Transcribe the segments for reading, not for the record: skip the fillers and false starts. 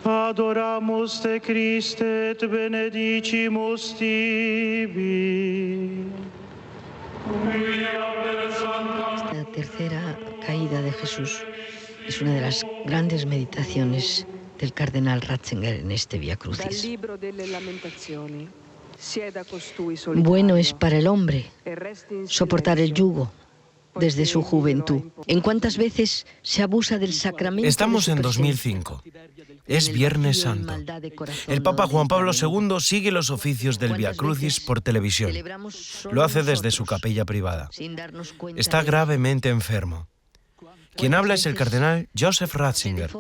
Adoramus te Christe et benedicimus tibi. La tercera caída de Jesús es una de las grandes meditaciones del cardenal Ratzinger en este Via Crucis. Bueno es para el hombre soportar el yugo desde su juventud. ¿En cuántas veces se abusa del sacramento? Estamos en 2005. Es Viernes Santo. El Papa Juan Pablo II sigue los oficios del Via Crucis por televisión. Lo hace desde su capilla privada. Está gravemente enfermo. Quien habla es el cardenal Joseph Ratzinger,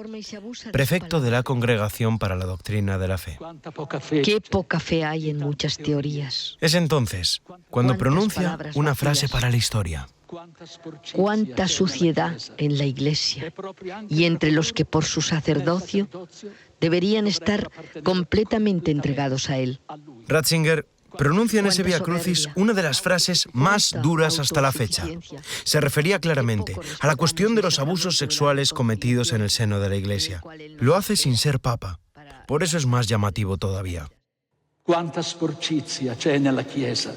prefecto de la Congregación para la Doctrina de la Fe. Qué poca fe hay en muchas teorías. Es entonces cuando pronuncia una frase para la historia. Cuánta suciedad en la Iglesia y entre los que por su sacerdocio deberían estar completamente entregados a él. Ratzinger pronuncia en ese Via Crucis una de las frases más duras hasta la fecha. Se refería claramente a la cuestión de los abusos sexuales cometidos en el seno de la Iglesia. Lo hace sin ser papa. Por eso es más llamativo todavía. Cuánta sporcizia c'è nella Chiesa.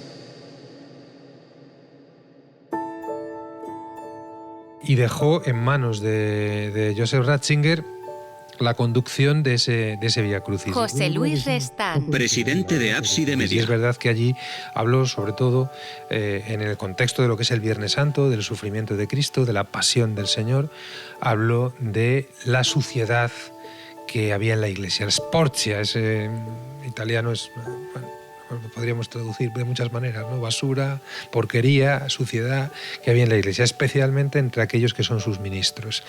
Y dejó en manos de Joseph Ratzinger la conducción de ese Via Crucis. José Luis Restán, presidente de Ábside Media. Y es verdad que allí habló sobre todo en el contexto de lo que es el Viernes Santo, del sufrimiento de Cristo, de la pasión del Señor, habló de la suciedad que había en la Iglesia. La sporcia, ese italiano es... podríamos traducir de muchas maneras, ¿no? Basura, porquería, suciedad que había en la Iglesia, especialmente entre aquellos que son sus ministros.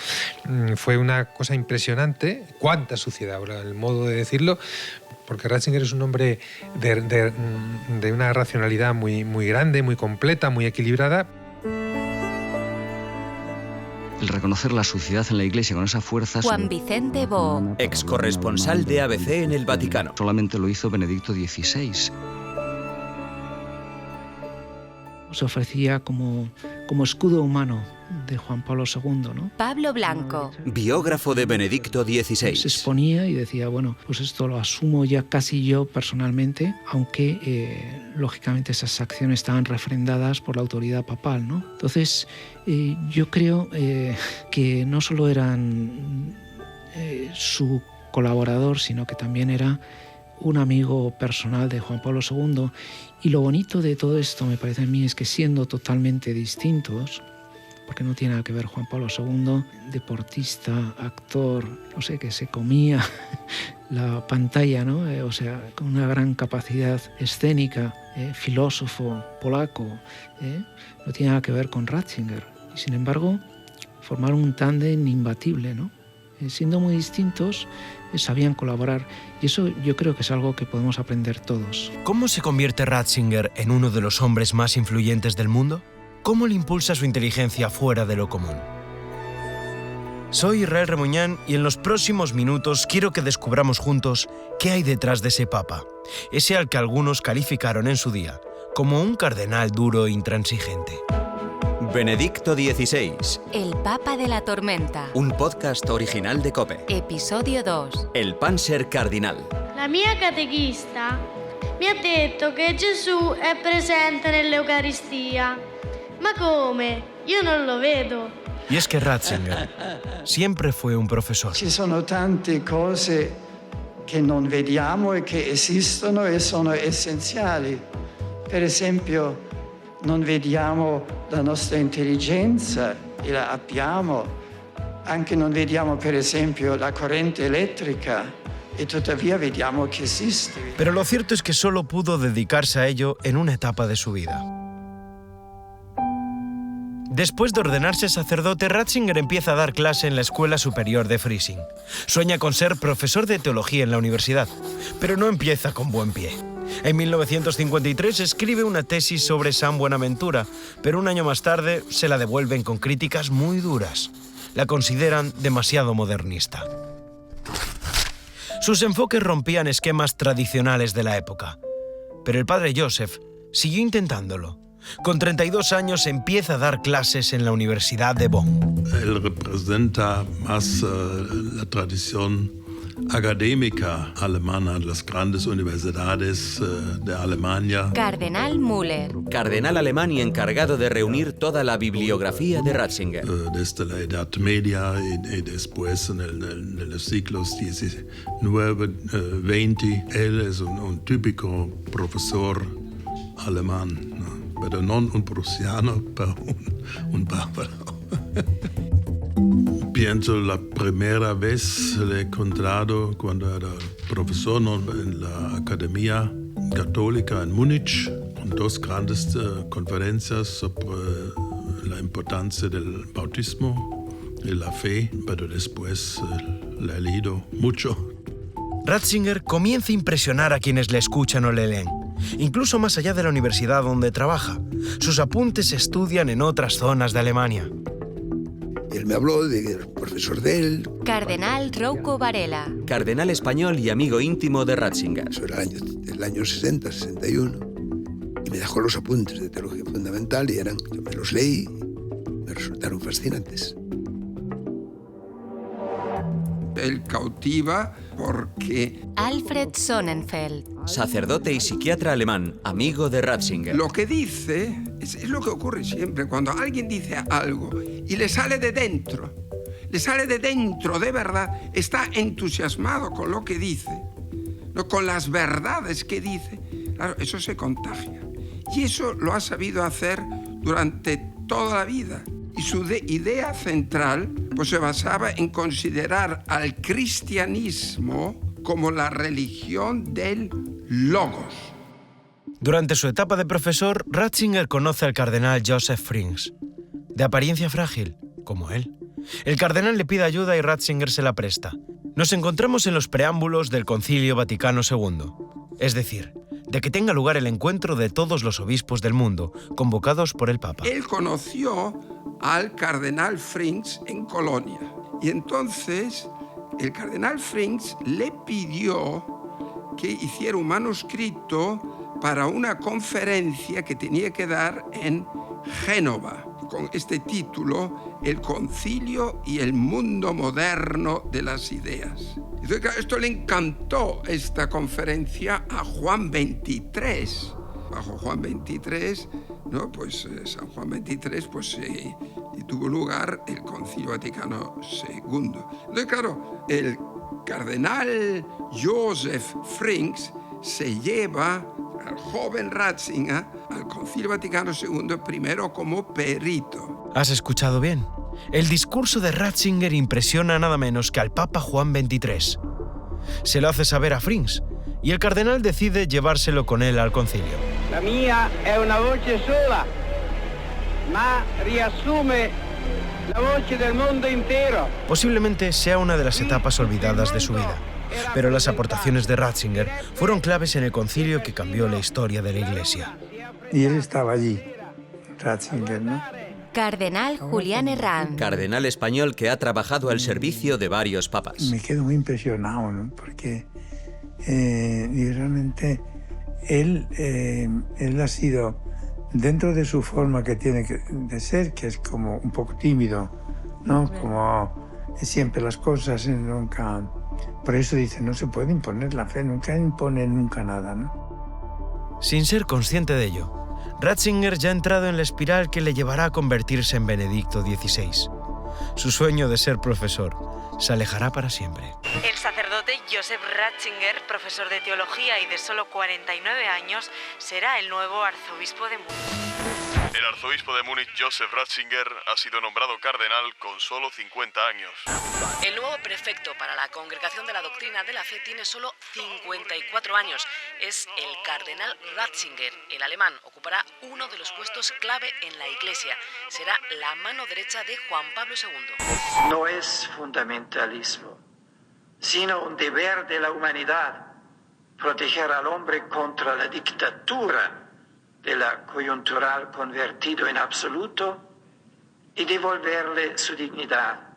Fue una cosa impresionante, cuánta suciedad, ahora el modo de decirlo, porque Ratzinger es un hombre de una racionalidad muy, muy grande, muy completa, muy equilibrada. El reconocer la suciedad en la Iglesia con esa fuerza... Juan Vicente Bo, Ex corresponsal de ABC en el Vaticano. Solamente lo hizo Benedicto XVI. Se ofrecía como escudo humano de Juan Pablo II, ¿no? Pablo Blanco, Biógrafo de Benedicto XVI. Se exponía y decía, bueno, pues esto lo asumo ya casi yo personalmente, aunque lógicamente esas acciones estaban refrendadas por la autoridad papal, ¿no? Entonces, yo creo que no solo eran su colaborador, sino que también era un amigo personal de Juan Pablo II. Y lo bonito de todo esto, me parece a mí, es que siendo totalmente distintos, porque no tiene nada que ver Juan Pablo II, deportista, actor, no sé, que se comía la pantalla, ¿no? O sea, con una gran capacidad escénica, filósofo polaco, no tiene nada que ver con Ratzinger. Y sin embargo, formaron un tándem imbatible, ¿no? Siendo muy distintos, sabían colaborar. Y eso yo creo que es algo que podemos aprender todos. ¿Cómo se convierte Ratzinger en uno de los hombres más influyentes del mundo? ¿Cómo le impulsa su inteligencia fuera de lo común? Soy Israel Remuñán y en los próximos minutos quiero que descubramos juntos qué hay detrás de ese papa, ese al que algunos calificaron en su día como un cardenal duro e intransigente. Benedicto XVI. El Papa de la Tormenta. Un podcast original de COPE. Episodio 2. El Panzer Cardinal. La mia catechista mi ha detto che Gesù è presente nell'Eucaristia. Ma come? Io non lo vedo. Y es que Ratzinger siempre fue un profesor. Ci sono tante cose che non vediamo e che esistono e sono essenziali. Per esempio, non vediamo la nostra intelligenza e la abbiamo. Anche non vediamo, per esempio, la corrente eléctrica e tuttavia vediamo che esiste. Pero lo cierto es que solo pudo dedicarse a ello en una etapa de su vida. Después de ordenarse sacerdote, Ratzinger empieza a dar clase en la Escuela Superior de Freising. Sueña con ser profesor de teología en la universidad, pero no empieza con buen pie. En 1953 escribe una tesis sobre San Buenaventura, pero un año más tarde se la devuelven con críticas muy duras. La consideran demasiado modernista. Sus enfoques rompían esquemas tradicionales de la época, pero el padre Joseph siguió intentándolo. Con 32 años empieza a dar clases en la Universidad de Bonn. Él representa más la tradición académica alemana de las grandes universidades de Alemania. Cardenal Müller. Cardenal alemán y encargado de reunir toda la bibliografía de Ratzinger. Desde la Edad Media y después en los siglos XIX, XX. Él es un típico profesor alemán, ¿no? Pero no un prusiano, pero un bárbaro. Pienso la primera vez le he encontrado cuando era profesor en la Academia Católica en Múnich, con dos grandes conferencias sobre la importancia del bautismo y la fe, pero después le he leído mucho. Ratzinger comienza a impresionar a quienes le escuchan o le leen, incluso más allá de la universidad donde trabaja. Sus apuntes se estudian en otras zonas de Alemania. Él me habló del profesor de él. Cardenal Rouco Varela. Cardenal español y amigo íntimo de Ratzinger. Eso era el año 60, 61. Y me dejó los apuntes de teología fundamental y yo me los leí, me resultaron fascinantes. Él cautiva porque... Alfred Sonnenfeld. Sacerdote y psiquiatra alemán, amigo de Ratzinger. Lo que dice es lo que ocurre siempre cuando alguien dice algo y le sale de dentro de verdad, está entusiasmado con lo que dice, ¿no? Con las verdades que dice. Claro, eso se contagia. Y eso lo ha sabido hacer durante toda la vida. Y su idea central pues, se basaba en considerar al cristianismo como la religión del Logos. Durante su etapa de profesor, Ratzinger conoce al cardenal Joseph Frings, de apariencia frágil, como él. El cardenal le pide ayuda y Ratzinger se la presta. Nos encontramos en los preámbulos del Concilio Vaticano II, es decir, de que tenga lugar el encuentro de todos los obispos del mundo, convocados por el Papa. Él conoció al cardenal Frings en Colonia. Y entonces el cardenal Frings le pidió que hiciera un manuscrito para una conferencia que tenía que dar en Génova, con este título, El Concilio y el Mundo Moderno de las Ideas. Entonces, esto le encantó, esta conferencia, a Juan XXIII. Bajo Juan XXIII, ¿no? Pues San Juan XXIII, pues y tuvo lugar el Concilio Vaticano II. Entonces, claro, el cardenal Joseph Frings se lleva al joven Ratzinger al Concilio Vaticano II primero como perito. ¿Has escuchado bien? El discurso de Ratzinger impresiona nada menos que al Papa Juan XXIII. Se lo hace saber a Frings y el cardenal decide llevárselo con él al concilio. La mia è una voce sola, ma riassume la voce del mundo entero. Posiblemente sea una de las etapas olvidadas de su vida, pero las aportaciones de Ratzinger fueron claves en el concilio que cambió la historia de la Iglesia. Y él estaba allí, Ratzinger, ¿no? Cardenal Julián Herrán. Cardenal español que ha trabajado al servicio de varios papas. Me quedo muy impresionado, ¿no? Porque realmente él ha sido, dentro de su forma que tiene de ser, que es como un poco tímido, ¿no? Como siempre las cosas, nunca... Por eso dice, no se puede imponer la fe, nunca impone nunca nada, ¿no? Sin ser consciente de ello, Ratzinger ya ha entrado en la espiral que le llevará a convertirse en Benedicto XVI. Su sueño de ser profesor se alejará para siempre. El sacerdote Joseph Ratzinger, profesor de teología y de solo 49 años, será el nuevo arzobispo de Múnich. El arzobispo de Múnich, Joseph Ratzinger, ha sido nombrado cardenal con solo 50 años. El nuevo prefecto para la Congregación de la Doctrina de la Fe tiene solo 54 años. Es el cardenal Ratzinger. El alemán ocupará uno de los puestos clave en la Iglesia. Será la mano derecha de Juan Pablo II. No es fundamentalismo, sino un deber de la humanidad proteger al hombre contra la dictadura de la coyuntural convertido en absoluto y devolverle su dignidad,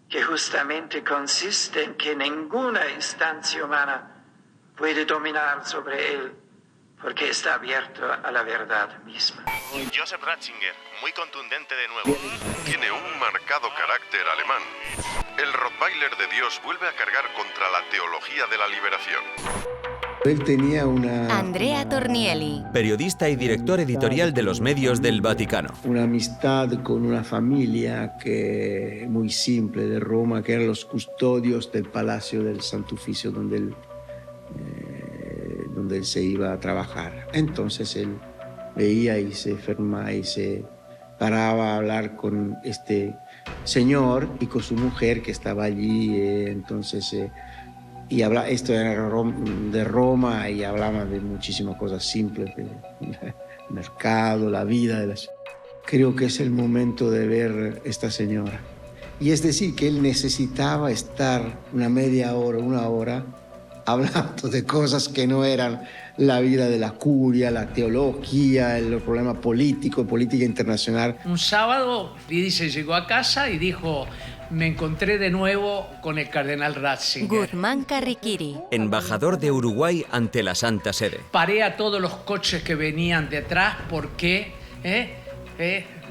que justamente consiste en que ninguna instancia humana puede dominar sobre él porque está abierto a la verdad misma. Joseph Ratzinger, muy contundente de nuevo. Tiene un marcado carácter alemán. El Rottweiler de Dios vuelve a cargar contra la teología de la liberación. Él tenía Andrea Tornielli, periodista y director editorial de los medios del Vaticano. una amistad con una familia que muy simple de Roma, que eran los custodios del Palacio del Santo Oficio donde él se iba a trabajar. Entonces él veía y se fermaba y se paraba a hablar con este señor y con su mujer que estaba allí. Y esto era de Roma y hablaba de muchísimas cosas simples, del mercado, la vida. Creo que es el momento de ver esta señora. Y es decir, que él necesitaba estar una media hora, una hora, hablando de cosas que no eran la vida de la curia, la teología, el problema política internacional. Un sábado, Lidice llegó a casa y dijo: me encontré de nuevo con el cardenal Ratzinger. Guzmán Carriquiri, Embajador de Uruguay ante la Santa Sede. Paré a todos los coches que venían detrás porque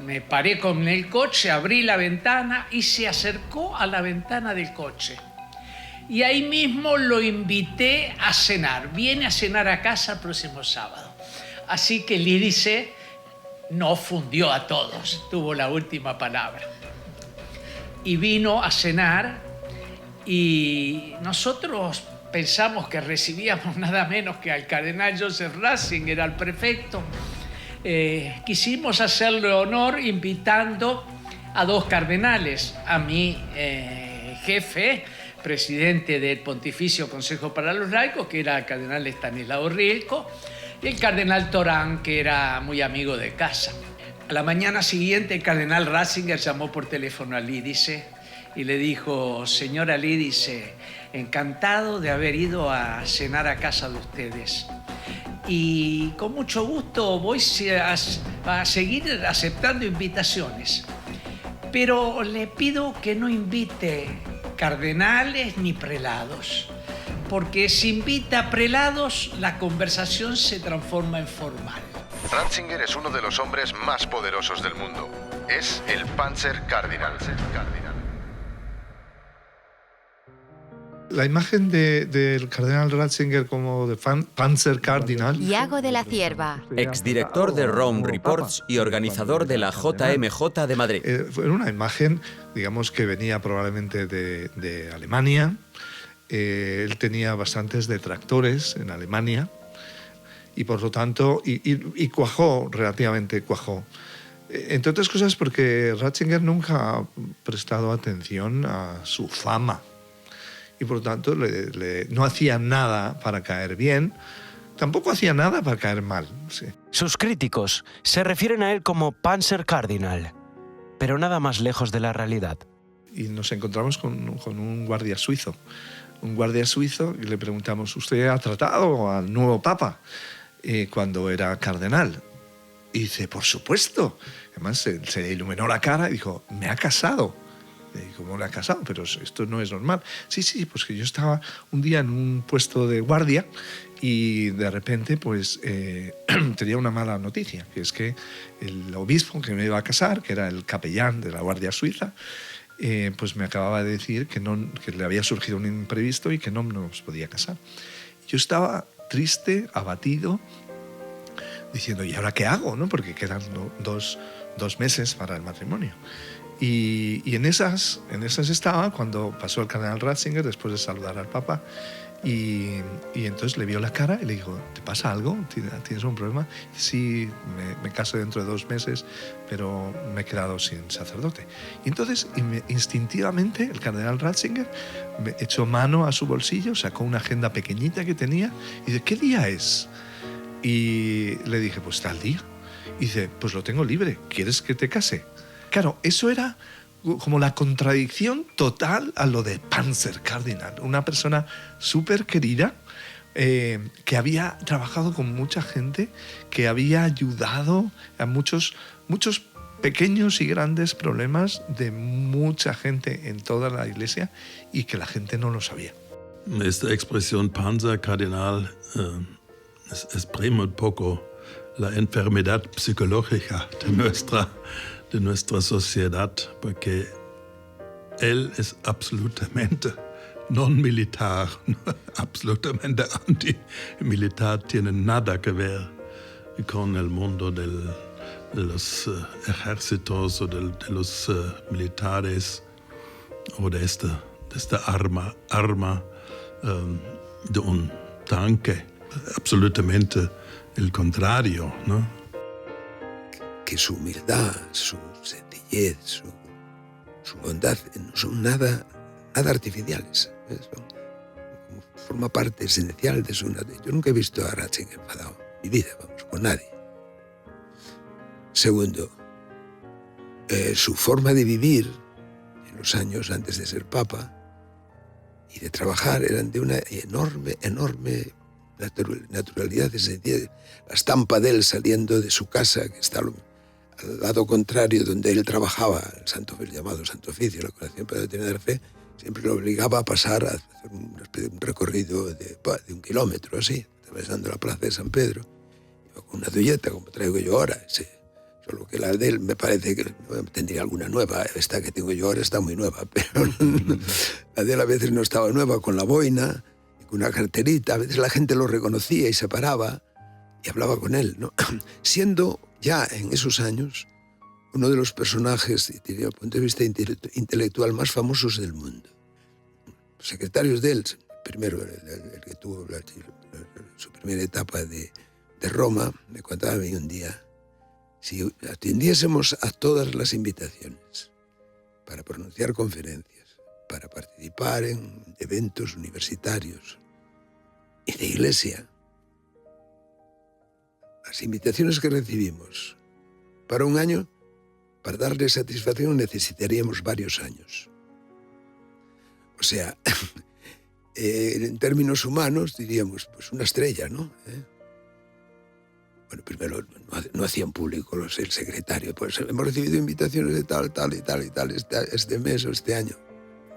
me paré con el coche, abrí la ventana y se acercó a la ventana del coche. Y ahí mismo lo invité a cenar. Viene a cenar a casa el próximo sábado. Así que Lídice no fundió a todos, tuvo la última palabra. Y vino a cenar y nosotros pensamos que recibíamos nada menos que al cardenal Joseph Ratzinger, al prefecto. Quisimos hacerle honor invitando a dos cardenales, a mi jefe, presidente del Pontificio Consejo para los Laicos, que era el cardenal Estanislao Rilko, y el cardenal Torán, que era muy amigo de casa. A la mañana siguiente, el cardenal Ratzinger llamó por teléfono a Lídice y le dijo: señora Lídice, encantado de haber ido a cenar a casa de ustedes. Y con mucho gusto voy a seguir aceptando invitaciones. Pero le pido que no invite cardenales ni prelados, porque si invita a prelados, la conversación se transforma en formal. Ratzinger es uno de los hombres más poderosos del mundo. Es el Panzer Cardinal. La imagen del cardenal Ratzinger como de Panzer Cardinal. Iago de la Cierva, Exdirector de Rome Reports y organizador de la JMJ de Madrid. Fue una imagen, digamos, que venía probablemente de Alemania. Él tenía bastantes detractores en Alemania y por lo tanto, y cuajó, relativamente cuajó. Entre otras cosas porque Ratzinger nunca ha prestado atención a su fama. Y por lo tanto no hacía nada para caer bien, tampoco hacía nada para caer mal. Sí. Sus críticos se refieren a él como Panzer Cardinal, pero nada más lejos de la realidad. Y nos encontramos con un guardia suizo. Un guardia suizo y le preguntamos: ¿usted ha tratado al nuevo papa cuando era cardenal? Y dice: por supuesto. Además se iluminó la cara y dijo: me ha casado. Y ¿cómo le ha casado? Pero esto no es normal. Sí, pues que yo estaba un día en un puesto de guardia y de repente pues tenía una mala noticia, que es que el obispo que me iba a casar, que era el capellán de la Guardia Suiza, pues me acababa de decir que le había surgido un imprevisto y que no nos podía casar. Yo estaba triste, abatido, diciendo: ¿y ahora qué hago? ¿No? Porque quedan dos meses para el matrimonio. Y en esas estaba cuando pasó el cardenal Ratzinger después de saludar al Papa y entonces le vio la cara y le dijo: ¿te pasa algo? ¿Tienes un problema? Sí, me caso dentro de 2 meses, pero me he quedado sin sacerdote. Y entonces instintivamente el cardenal Ratzinger me echó mano a su bolsillo, sacó una agenda pequeñita que tenía y dice: ¿qué día es? Y le dije: pues tal día. Y dice: pues lo tengo libre, ¿quieres que te case? Claro, eso era como la contradicción total a lo de Panzer Cardinal, una persona súper querida que había trabajado con mucha gente, que había ayudado a muchos pequeños y grandes problemas de mucha gente en toda la iglesia y que la gente no lo sabía. Esta expresión Panzer Cardinal exprime un poco la enfermedad psicológica de nuestra sociedad, porque él es absolutamente non militar, absolutamente anti-militar, tiene nada que ver con el mundo de los ejércitos o de los militares o de esta arma de un tanque. Absolutamente el contrario, ¿no? Que su humildad, su sencillez, su bondad no son nada artificiales. Forma parte esencial de su naturaleza. Yo nunca he visto a Ratzinger enfadado en mi vida, con nadie. Segundo, su forma de vivir en los años antes de ser papa y de trabajar eran de una enorme naturalidad. La estampa de él saliendo de su casa, que está al lado contrario donde él trabajaba, el llamado Santo Oficio, la Congregación para la Doctrina de la Fe, siempre lo obligaba a pasar a hacer un recorrido de 1 kilómetro, así, atravesando la plaza de San Pedro. Iba con una dulleta, como traigo yo ahora. Sí. Solo que la de él me parece que tendría alguna nueva. Esta que tengo yo ahora está muy nueva, pero la de él a veces no estaba nueva, con la boina, con una carterita. A veces la gente lo reconocía y se paraba y hablaba con él, ¿no? Siendo ya en esos años uno de los personajes, desde el punto de vista intelectual, más famosos del mundo. Los secretarios de él, primero el que tuvo su primera etapa de Roma, me contaba a mí un día, si atendiésemos a todas las invitaciones para pronunciar conferencias, para participar en eventos universitarios y de iglesia, las invitaciones que recibimos para un año, para darle satisfacción necesitaríamos varios años. O sea, en términos humanos diríamos, pues una estrella, ¿no? Bueno, primero no hacían público el secretario, pues hemos recibido invitaciones de tal y tal este mes o este año.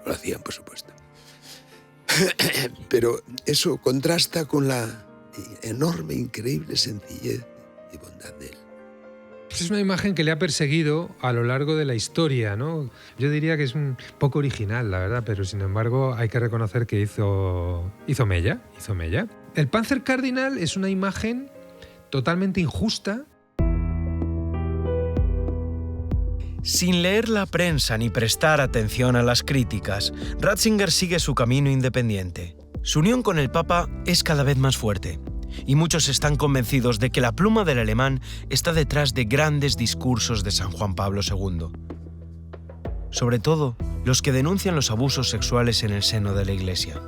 No lo hacían, por supuesto. Pero eso contrasta con la enorme, increíble sencillez y bondad de él. Es una imagen que le ha perseguido a lo largo de la historia, ¿no? Yo diría que es un poco original, la verdad, pero sin embargo hay que reconocer que hizo mella. El Panzer Cardinal es una imagen totalmente injusta. Sin leer la prensa ni prestar atención a las críticas, Ratzinger sigue su camino independiente. Su unión con el Papa es cada vez más fuerte, y muchos están convencidos de que la pluma del alemán está detrás de grandes discursos de San Juan Pablo II. Sobre todo, los que denuncian los abusos sexuales en el seno de la Iglesia.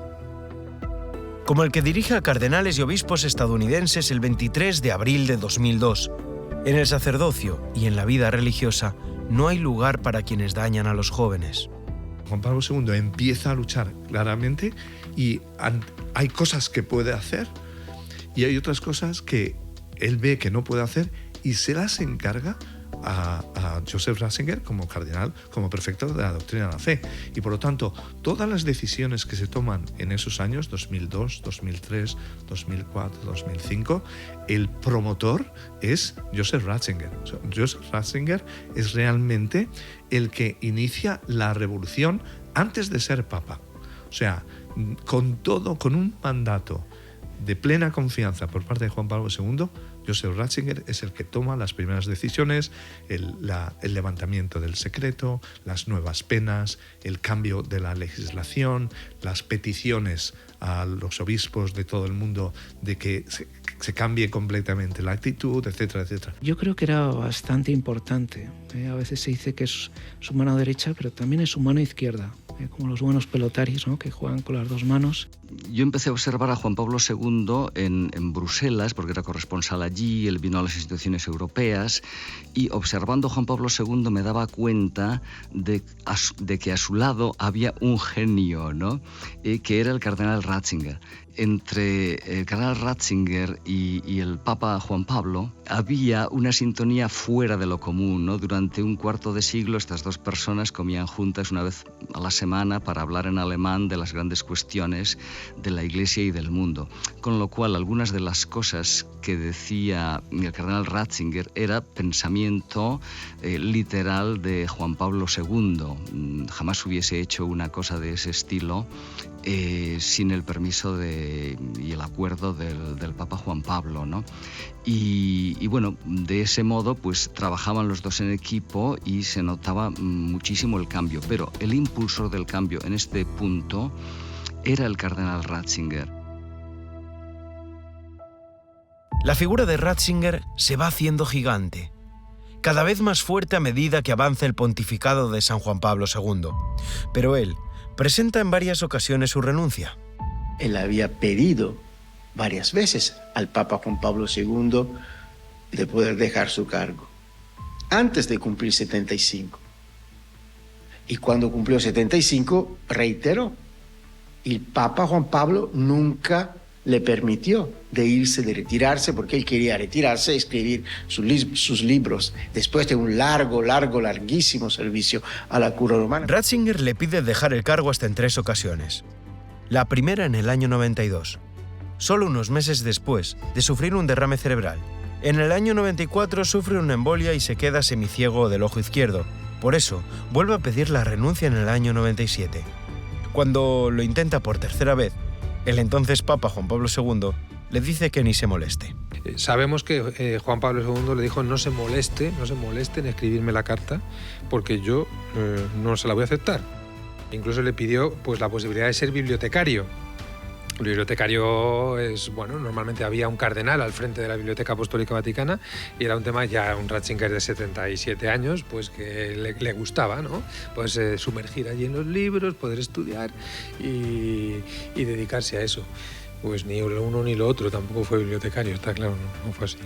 Como el que dirige a cardenales y obispos estadounidenses el 23 de abril de 2002. En el sacerdocio y en la vida religiosa no hay lugar para quienes dañan a los jóvenes. Juan Pablo II empieza a luchar claramente y hay cosas que puede hacer y hay otras cosas que él ve que no puede hacer y se las encarga a Joseph Ratzinger como cardenal, como prefecto de la doctrina de la fe. Y por lo tanto, todas las decisiones que se toman en esos años, 2002, 2003, 2004, 2005, el promotor es Joseph Ratzinger. Joseph Ratzinger es realmente el que inicia la revolución antes de ser papa. O sea, con un mandato de plena confianza por parte de Juan Pablo II, Joseph Ratzinger es el que toma las primeras decisiones, el levantamiento del secreto, las nuevas penas, el cambio de la legislación, las peticiones a los obispos de todo el mundo de que se cambie completamente la actitud, etcétera, etcétera. Yo creo que era bastante importante. A veces se dice que es su mano derecha, pero también es su mano izquierda. Como los buenos pelotaris, ¿no?, que juegan con las dos manos. Yo empecé a observar a Juan Pablo II en Bruselas, porque era corresponsal allí, él vino a las instituciones europeas, y observando a Juan Pablo II me daba cuenta de que a su lado había un genio, ¿no?, que era el cardenal Ratzinger. entre el cardenal Ratzinger y el Papa Juan Pablo había una sintonía fuera de lo común, ¿no? Durante un cuarto de siglo estas dos personas comían juntas una vez a la semana para hablar en alemán de las grandes cuestiones de la Iglesia y del mundo. Con lo cual, algunas de las cosas que decía el cardenal Ratzinger era pensamiento literal de Juan Pablo II. Jamás hubiese hecho una cosa de ese estilo sin el permiso y el acuerdo del Papa Juan Pablo, ¿no? Y bueno, de ese modo pues trabajaban los dos en equipo y se notaba muchísimo el cambio, pero el impulsor del cambio en este punto era el cardenal Ratzinger. La figura de Ratzinger se va haciendo gigante, cada vez más fuerte a medida que avanza el pontificado de San Juan Pablo II. Pero él presenta en varias ocasiones su renuncia. Él había pedido varias veces al Papa Juan Pablo II de poder dejar su cargo antes de cumplir 75. Y cuando cumplió 75, reiteró. El Papa Juan Pablo nunca le permitió de retirarse, porque él quería retirarse y escribir sus libros después de un larguísimo servicio a la cura romana. Ratzinger le pide dejar el cargo hasta en 3 ocasiones. La primera en el año 92, solo unos meses después de sufrir un derrame cerebral. En el año 94 sufre una embolia y se queda semiciego del ojo izquierdo. Por eso, vuelve a pedir la renuncia en el año 97. Cuando lo intenta por tercera vez, el entonces Papa Juan Pablo II le dice que ni se moleste. Sabemos que Juan Pablo II le dijo no se moleste en escribirme la carta porque yo no se la voy a aceptar. Incluso le pidió pues, la posibilidad de ser bibliotecario. El bibliotecario es, bueno, normalmente había un cardenal al frente de la Biblioteca Apostólica Vaticana y era un tema ya un Ratzinger de 77 años, pues que le gustaba, ¿no? Pues sumergir allí en los libros, poder estudiar y dedicarse a eso. Pues ni lo uno ni lo otro, tampoco fue bibliotecario, está claro, no fue así.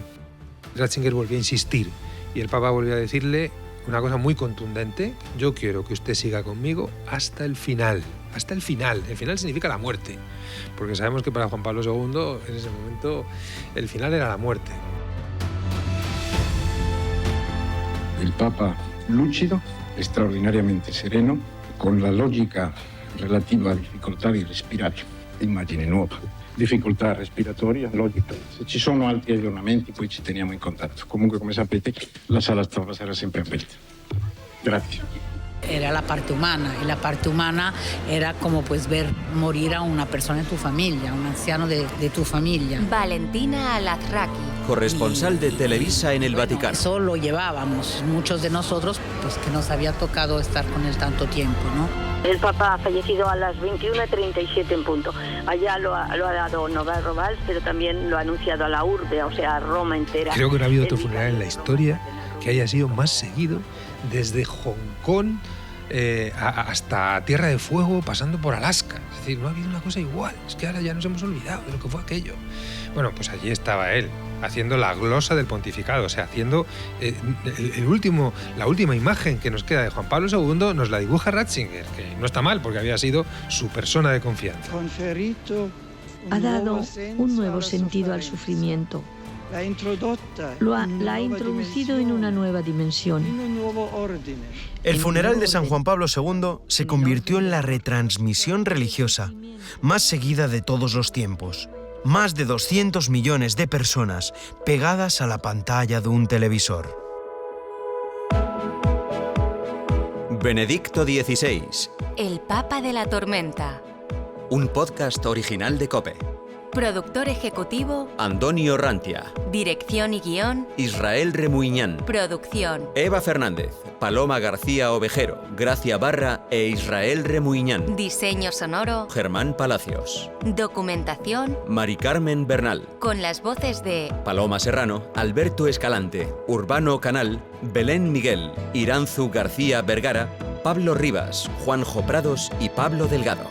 Ratzinger volvió a insistir y el Papa volvió a decirle una cosa muy contundente: yo quiero que usted siga conmigo hasta el final. Hasta el final. El final significa la muerte, porque sabemos que para Juan Pablo II en ese momento el final era la muerte. El Papa lúcido, extraordinariamente sereno, con la logica relativa a difficoltà di respirare, immagine nuova. Difficoltà respiratoria, logica. Se ci sono altri aggiornamenti poi ci teniamo in contatto. Comunque, come sapete, la sala sarà sempre aperta. Grazie. Era la parte humana, y la parte humana era como pues ver morir a una persona en tu familia, un anciano de tu familia. Valentina Alazraqui, corresponsal de Televisa en el Vaticano. Eso lo llevábamos, muchos de nosotros, pues que nos había tocado estar con él tanto tiempo, ¿no? El Papa ha fallecido a las 21:37 en punto. Allá lo ha dado Nova Robals, pero también lo ha anunciado a la urbe, o sea, a Roma entera. Creo que no ha habido otro funeral en la historia que haya sido más seguido, desde Hong Kong hasta Tierra de Fuego, pasando por Alaska. Es decir, no ha habido una cosa igual. Es que ahora ya nos hemos olvidado de lo que fue aquello. Bueno, pues allí estaba él, haciendo la glosa del pontificado, o sea, haciendo la última imagen que nos queda de Juan Pablo II, nos la dibuja Ratzinger, que no está mal, porque había sido su persona de confianza. Ha dado un nuevo sentido al sufrimiento. La ha introducido en una nueva dimensión. El funeral de San Juan Pablo II se convirtió en la retransmisión religiosa más seguida de todos los tiempos. Más de 200 millones de personas pegadas a la pantalla de un televisor. Benedicto XVI. El Papa de la Tormenta. Un podcast original de COPE. Productor ejecutivo Antonio Rantia. Dirección y guión Israel Remuiñán. Producción Eva Fernández, Paloma García Ovejero, Gracia Barra e Israel Remuiñán. Diseño sonoro Germán Palacios. Documentación Mari Carmen Bernal. Con las voces de Paloma Serrano, Alberto Escalante, Urbano Canal, Belén Miguel, Iranzu García Vergara, Pablo Rivas, Juanjo Prados y Pablo Delgado.